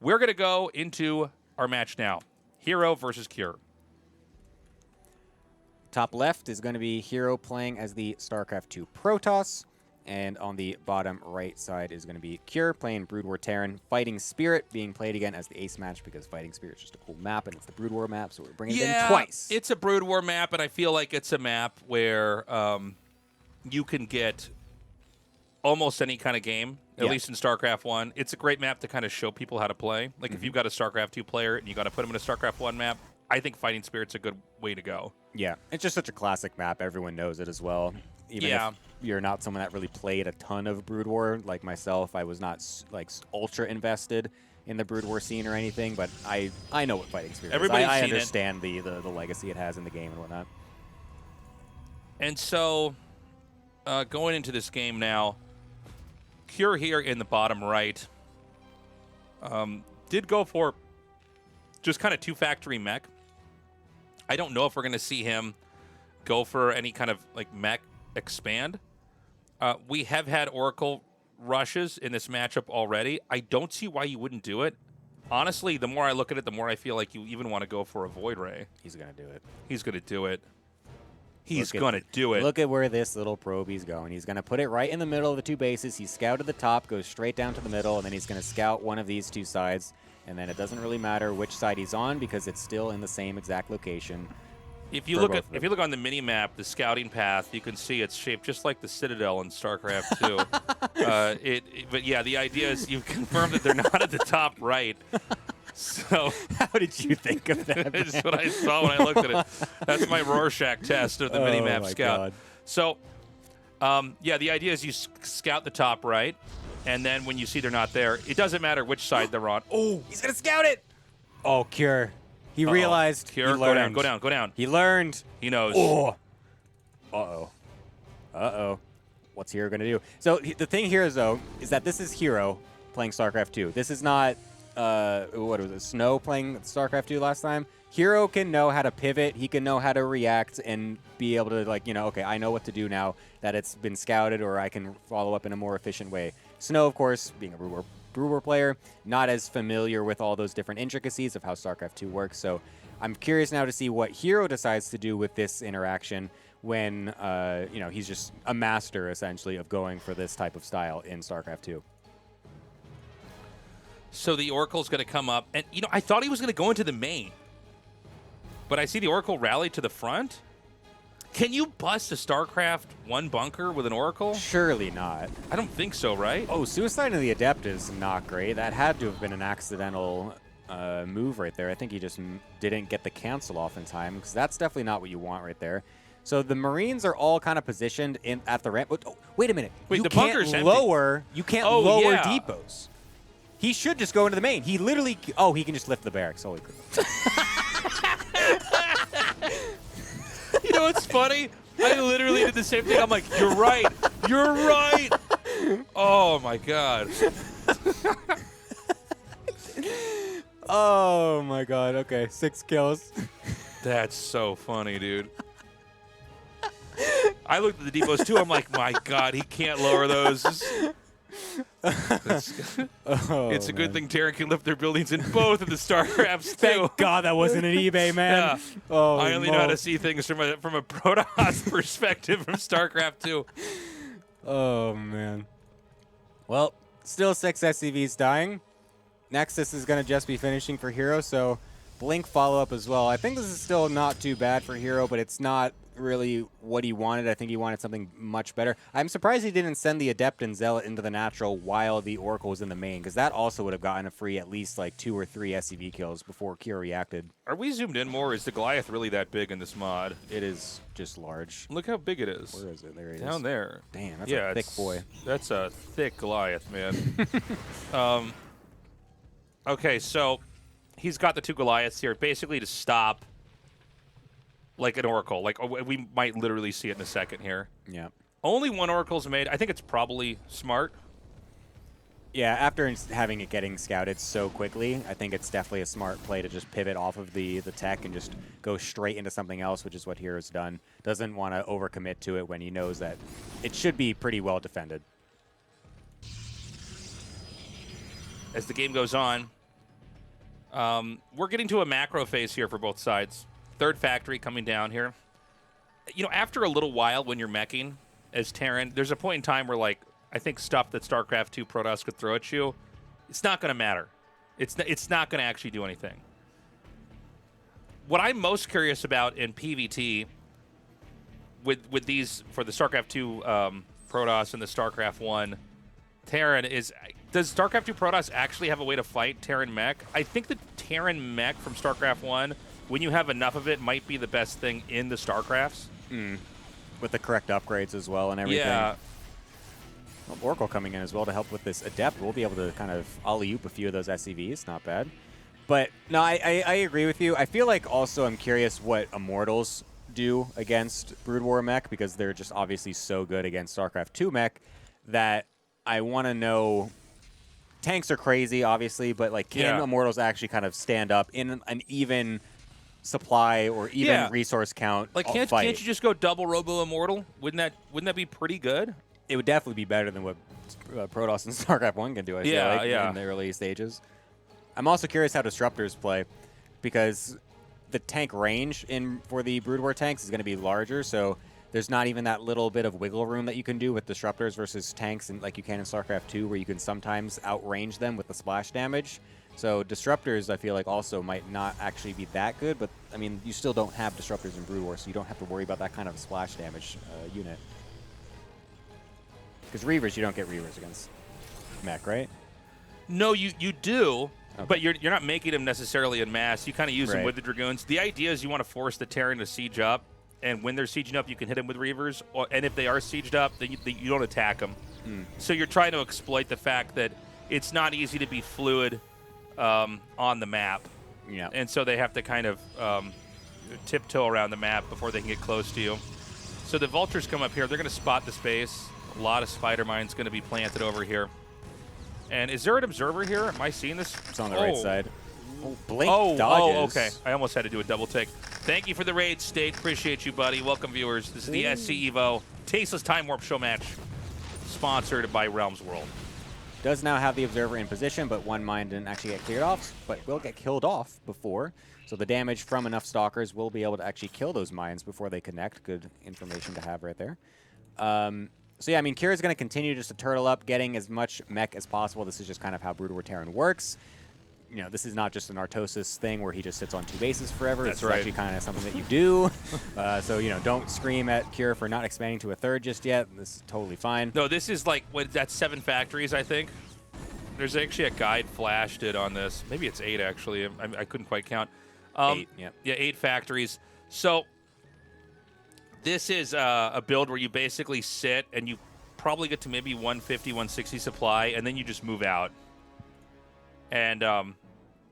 we're going to go into our match now. herO versus herO. Top left is going to be herO playing as the StarCraft 2 Protoss. And on the bottom right side is going to be herO playing Brood War Terran. Fighting Spirit being played again as the ace match because Fighting Spirit is just a cool map and it's the Brood War map, so we're bringing it in twice. It's a Brood War map, and I feel like it's a map where you can get almost any kind of game, at least in StarCraft 1. It's a great map to kind of show people how to play. Like, if you've got a StarCraft 2 player and you got to put them in a StarCraft 1 map, I think Fighting Spirit's a good way to go. Yeah, it's just such a classic map. Everyone knows it as well. Even if you're not someone that really played a ton of Brood War, like myself, I was not like ultra invested in the Brood War scene or anything, but I know what Fighting Spirit is. I understand the legacy it has in the game and whatnot. And so, going into this game now, herO here in the bottom right did go for just kind of two-factory mech. I don't know if we're going to see him go for any kind of like mech expand. We have had Oracle rushes in this matchup already. I don't see why you wouldn't do it. Honestly, the more I look at it, the more I feel like you even want to go for a Void Ray. He's going to do it. He's going to do it. He's going to do it. Look at where this little probie's going. He's going to put it right in the middle of the two bases. He's scouted the top, goes straight down to the middle, and then he's going to scout one of these two sides. And then it doesn't really matter which side he's on because it's still in the same exact location. If you look on the mini map, the scouting path, you can see it's shaped just like the Citadel in StarCraft 2. But yeah, the idea is you've confirmed that they're not at the top right. So how did you think of that? That's what I saw when I looked at it. That's my Rorschach test of the mini map scout. God. So yeah, the idea is you scout the top right, and then when you see they're not there, it doesn't matter which side they're on. Oh, he's gonna scout it. Oh, herO. He realized. herO, he learned. Go down. He learned. He knows. Oh. Uh-oh. What's herO going to do? So the thing here is, though, is that this is herO playing StarCraft 2. This is not, what was it, Snow playing StarCraft 2 last time. herO can know how to pivot. He can know how to react and be able to, like, okay, I know what to do now that it's been scouted, or I can follow up in a more efficient way. Snow, of course, being a Brood War player, not as familiar with all those different intricacies of how StarCraft 2 works. So I'm curious now to see what herO decides to do with this interaction when, he's just a master, essentially, of going for this type of style in StarCraft 2. So the Oracle's going to come up, and, I thought he was going to go into the main, but I see the Oracle rally to the front. Can you bust a StarCraft 1 bunker with an Oracle? Surely not. I don't think so, right? Oh, Suicide of the Adept is not great. That had to have been an accidental move right there. I think he just didn't get the cancel off in time, because that's definitely not what you want right there. So the Marines are all kind of positioned at the ramp. Oh, wait a minute. Wait, the bunker's empty. You can't lower depots. He should just go into the main. He literally... Oh, he can just lift the barracks. Holy crap. You know what's funny? I literally did the same thing. I'm like, you're right. You're right. Oh, my God. Oh, my God. Okay, 6 kills. That's so funny, dude. I looked at the depots, too. I'm like, my God, he can't lower those. It's a good thing Terran can lift their buildings in both of the StarCrafts, too. Thank God that wasn't an eBay, man. Yeah. Oh, I only know how to see things from a Protoss perspective from StarCraft 2. Oh, man. Well, still 6 SCVs dying. Nexus is going to just be finishing for herO, so Blink follow-up as well. I think this is still not too bad for herO, but it's not really what he wanted. I think he wanted something much better. I'm surprised he didn't send the Adept and Zealot into the natural while the Oracle was in the main, because that also would have gotten a free at least like 2 or 3 SCV kills before herO reacted. Are we zoomed in more? Is the Goliath really that big in this mod? It is just large. Look how big it is. Where is it? There it is. Down there. Damn, that's a thick boy. That's a thick Goliath, man. Okay, so he's got the 2 Goliaths here basically to stop like an Oracle. Like, we might literally see it in a second here. Yeah. Only 1 Oracle's made. I think it's probably smart. Yeah, after having it getting scouted so quickly, I think it's definitely a smart play to just pivot off of the tech and just go straight into something else, which is what herO's done. Doesn't want to overcommit to it when he knows that it should be pretty well defended. As the game goes on, We're getting to a macro phase here for both sides. Third factory coming down here. You know, after a little while when you're meching as Terran, there's a point in time where, like, I think stuff that StarCraft 2 Protoss could throw at you, it's not going to matter. It's not going to actually do anything. What I'm most curious about in PvT with these, for the StarCraft 2 Protoss and the StarCraft 1 Terran, is, does StarCraft 2 Protoss actually have a way to fight Terran mech? I think the Terran mech from StarCraft 1, when you have enough of it, might be the best thing in the StarCrafts. With the correct upgrades as well and everything. Yeah. Well, Oracle coming in as well to help with this Adept. We'll be able to kind of alley-oop a few of those SCVs. Not bad. But, no, I agree with you. I feel like also I'm curious what Immortals do against Brood War mech, because they're just obviously so good against StarCraft 2 mech that I want to know. Tanks are crazy, obviously, but, like, can Immortals actually kind of stand up in an even supply or even resource count? Like, can't you just go double Robo Immortal? Wouldn't that be pretty good? It would definitely be better than what Protoss and StarCraft 1 can do, I feel like, in the early stages. I'm also curious how Disruptors play, because the tank range for the Brood War tanks is going to be larger, so there's not even that little bit of wiggle room that you can do with Disruptors versus tanks, and like you can in StarCraft 2, where you can sometimes outrange them with the splash damage. So Disruptors, I feel like, also might not actually be that good, but, I mean, you still don't have Disruptors in Brood War, so you don't have to worry about that kind of splash damage unit. Because Reavers, you don't get Reavers against mech, right? No, you do, but you're not making them necessarily en masse. You kind of use them with the Dragoons. The idea is you want to force the Terran to siege up, and when they're sieging up, you can hit them with Reavers, and if they are sieged up, then you don't attack them. So you're trying to exploit the fact that it's not easy to be fluid on the map. Yeah. And so they have to kind of tiptoe around the map before they can get close to you. So the Vultures come up here. They're going to spot the space. A lot of spider mines going to be planted over here. And is there an observer here? Am I seeing this? It's on the right side. Oh, Blink dodges. Oh, okay. I almost had to do a double take. Thank you for the raid, State. Appreciate you, buddy. Welcome, viewers. This is the SC Evo Tasteless Time Warp Show match, sponsored by Realms World. Does now have the observer in position, but one mine didn't actually get cleared off, but will get killed off before. So the damage from enough stalkers will be able to actually kill those mines before they connect. Good information to have right there. So yeah, I mean, Kira's going to continue just to turtle up, getting as much mech as possible. This is just kind of how Brood War Terran works. You know, this is not just an Artosis thing where he just sits on 2 bases forever. That's it's actually kind of something that you do. So, you know, don't scream at Kira for not expanding to a 3rd just yet. This is totally fine. No, this is like, that's 7 factories, I think. There's actually a guide flashed it on this. Maybe it's 8, actually. I couldn't quite count. 8, yeah. Yeah, 8 factories. So this is a build where you basically sit and you probably get to maybe 150, 160 supply, and then you just move out. And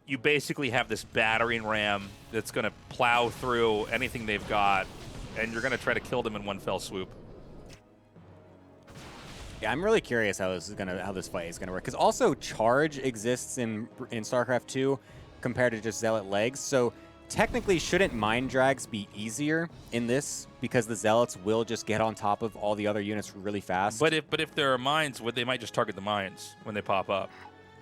you basically have this battering ram that's going to plow through anything they've got, and you're going to try to kill them in one fell swoop. Yeah, I'm really curious how this fight is gonna work, because also charge exists in StarCraft 2 compared to just Zealot legs. So technically, shouldn't mine drags be easier in this, because the Zealots will just get on top of all the other units really fast? But if there are mines, they might just target the mines when they pop up.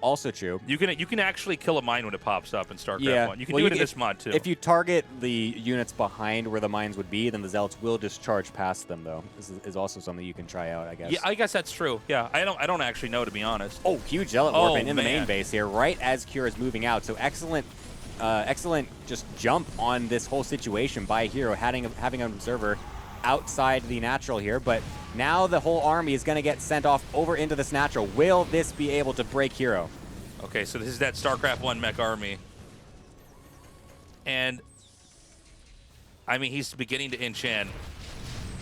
Also true. You can actually kill a mine when it pops up in StarCraft 1. You can do it in this mod too. If you target the units behind where the mines would be, then the Zealots will just charge past them, though. This is also something you can try out, I guess. Yeah, I guess that's true. Yeah, I don't actually know, to be honest. Oh, huge Zealot warp in the main base here, right as Kira is moving out. So excellent just jump on this whole situation by herO, having an observer outside the natural here, but now the whole army is going to get sent off over into this natural. Will this be able to break herO? Okay, so this is that StarCraft 1 mech army. And, I mean, he's beginning to inch in.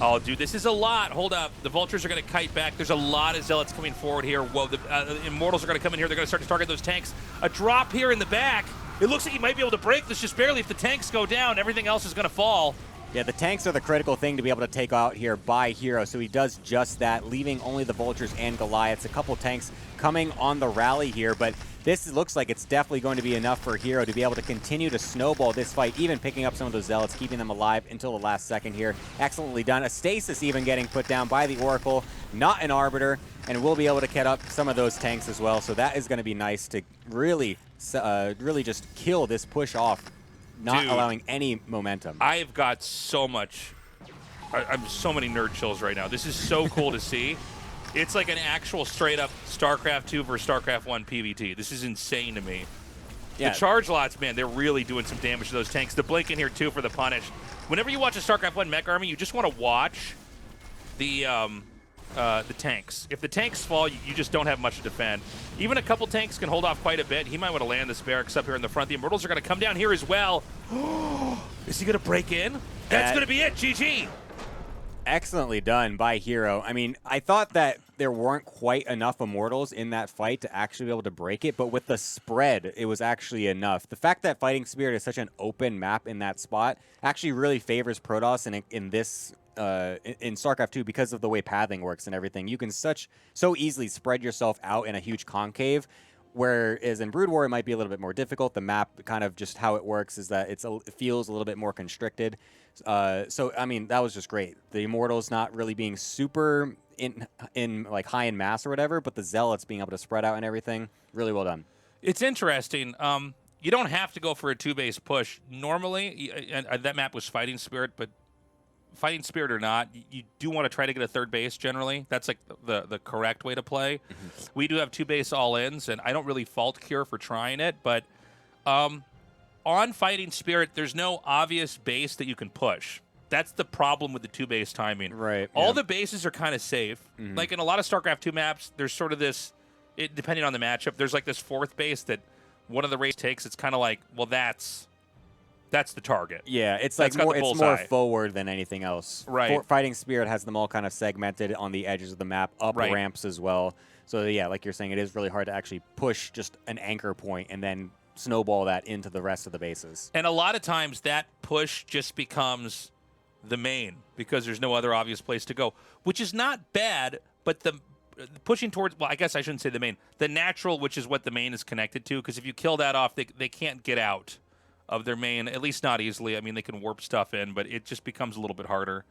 Oh, dude, this is a lot. Hold up. The Vultures are going to kite back. There's a lot of Zealots coming forward here. Whoa, the Immortals are going to come in here. They're going to start to target those tanks. A drop here in the back. It looks like he might be able to break this just barely. If the tanks go down, everything else is going to fall. Yeah, the tanks are the critical thing to be able to take out here by herO, so he does just that, leaving only the Vultures and Goliaths. A couple tanks coming on the rally here, but this looks like it's definitely going to be enough for herO to be able to continue to snowball this fight, even picking up some of those Zealots, keeping them alive until the last second here. Excellently done. A Stasis even getting put down by the Oracle, not an Arbiter. and we'll be able to get up some of those tanks as well. So that is going to be nice to really just kill this push off, not Dude, allowing any momentum. I've got so much. I'm so many nerd chills right now. This is so cool to see. It's like an actual straight up StarCraft 2 versus StarCraft 1 PvT. This is insane to me. Yeah. The charge lots, man, they're really doing some damage to those tanks. The blink in here too for the punish. Whenever you watch a StarCraft 1 mech army, you just want to watch the tanks. If the tanks fall, you just don't have much to defend. Even a couple tanks can hold off quite a bit. He might want to land this barracks up here in the front. The Immortals are going to come down here as well. Is he going to break in? That's going to be it. GG. Excellently done by herO. I mean, I thought that there weren't quite enough Immortals in that fight to actually be able to break it, but with the spread, it was actually enough. The fact that Fighting Spirit is such an open map in that spot actually really favors Protoss in this in StarCraft 2 because of the way pathing works and everything. You can so easily spread yourself out in a huge concave, whereas in Brood War it might be a little bit more difficult. The map, kind of just how it works, is that it feels a little bit more constricted. So I mean, that was just great. The Immortals not really being super in like high in mass or whatever, but the Zealots being able to spread out and everything, really well done. It's interesting. You don't have to go for a 2-base push normally. And that map was Fighting Spirit, but Fighting Spirit or not, you do want to try to get a 3rd base generally. That's like the correct way to play. We do have 2-base all-ins, and I don't really fault Cure for trying it, but on Fighting Spirit, there's no obvious base that you can push. That's the problem with the 2-base timing. Right. All the bases are kind of safe. Like in a lot of StarCraft 2 maps, there's sort of this, depending on the matchup, there's like this 4th base that one of the race takes. It's kind of like, well, that's the target. Yeah, it's like it's more forward than anything else. Right. Fighting Spirit has them all kind of segmented on the edges of the map, up ramps as well. So yeah, like you're saying, it is really hard to actually push just an anchor point and then snowball that into the rest of the bases. And a lot of times that push just becomes the main because there's no other obvious place to go, which is not bad, but the pushing towards, well, I guess I shouldn't say the main, the natural, which is what the main is connected to, because if you kill that off, they can't get out of their main, at least not easily. I mean, they can warp stuff in, but it just becomes a little bit harder.